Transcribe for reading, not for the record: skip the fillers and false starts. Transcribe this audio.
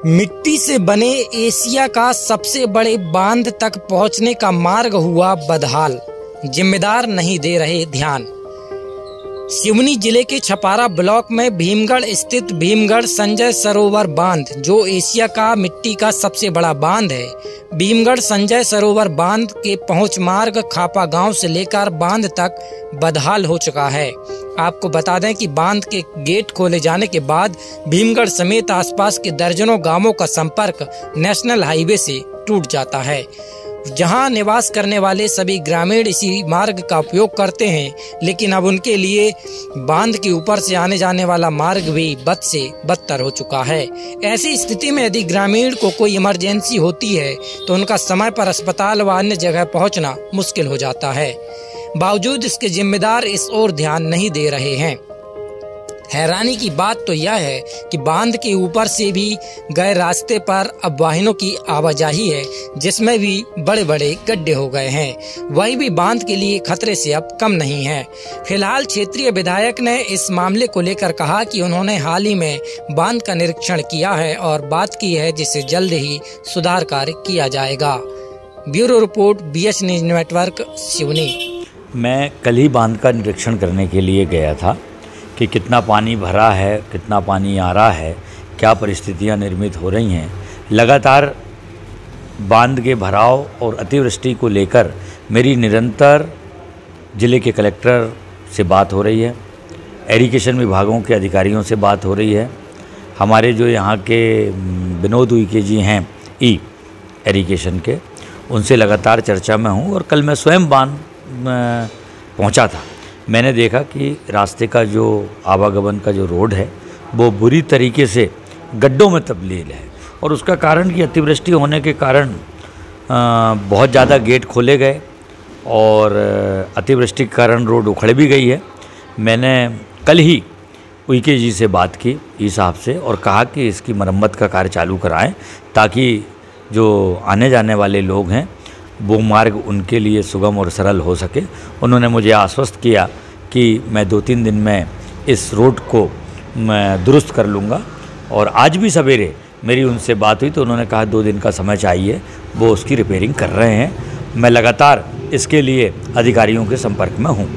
मिट्टी से बने एशिया का सबसे बड़े बांध तक पहुंचने का मार्ग हुआ बदहाल, जिम्मेदार नहीं दे रहे ध्यान। सिवनी जिले के छपारा ब्लॉक में भीमगढ़ स्थित भीमगढ़ संजय सरोवर बांध, जो एशिया का मिट्टी का सबसे बड़ा बांध है। भीमगढ़ संजय सरोवर बांध के पहुंच मार्ग खापा गांव से लेकर बांध तक बदहाल हो चुका है। आपको बता दें कि बांध के गेट खोले जाने के बाद भीमगढ़ समेत आसपास के दर्जनों गांवों का संपर्क नेशनल हाईवे से टूट जाता है। जहां निवास करने वाले सभी ग्रामीण इसी मार्ग का उपयोग करते हैं, लेकिन अब उनके लिए बांध के ऊपर से आने जाने वाला मार्ग भी बद से बदतर हो चुका है। ऐसी स्थिति में यदि ग्रामीण को कोई इमरजेंसी होती है तो उनका समय पर अस्पताल व अन्य जगह पहुंचना मुश्किल हो जाता है। बावजूद इसके जिम्मेदार इस ओर ध्यान नहीं दे रहे हैं। हैरानी की बात तो यह है कि बांध के ऊपर से भी गए रास्ते पर अब वाहनों की आवाजाही है, जिसमें भी बड़े बड़े गड्ढे हो गए हैं। वही भी बांध के लिए खतरे से अब कम नहीं है। फिलहाल क्षेत्रीय विधायक ने इस मामले को लेकर कहा कि उन्होंने हाल ही में बांध का निरीक्षण किया है और बात की है जिससे जल्द ही सुधार कार्य किया जाएगा। Bureau report, BS news network, Seoni. मैं कल ही बांध का निरीक्षण करने के लिए गया था कि कितना पानी भरा है, कितना पानी आ रहा है, क्या परिस्थितियां निर्मित हो रही हैं। लगातार बांध के भराव और अतिवृष्टि को लेकर मेरी निरंतर जिले के कलेक्टर से बात हो रही है, एरीगेशन विभागों के अधिकारियों से बात हो रही है। हमारे जो यहाँ के विनोद उइके जी हैं एरीगेशन के, उनसे लगातार चर्चा में हूँ। और कल मैं स्वयं बांध पहुँचा था। मैंने देखा कि रास्ते का जो आवागमन का जो रोड है वो बुरी तरीके से गड्ढों में तब्दील है, और उसका कारण कि अतिवृष्टि होने के कारण बहुत ज़्यादा गेट खोले गए और अतिवृष्टि के कारण रोड उखड़ भी गई है। मैंने कल ही उइके जी से बात की, ई साहब से, और कहा कि इसकी मरम्मत का कार्य चालू कराएं ताकि जो आने जाने वाले लोग हैं वो मार्ग उनके लिए सुगम और सरल हो सके। उन्होंने मुझे आश्वस्त किया कि मैं 2-3 दिन में इस रोड को मैं दुरुस्त कर लूँगा। और आज भी सवेरे मेरी उनसे बात हुई तो उन्होंने कहा 2 दिन का समय चाहिए, वो उसकी रिपेयरिंग कर रहे हैं। मैं लगातार इसके लिए अधिकारियों के संपर्क में हूँ।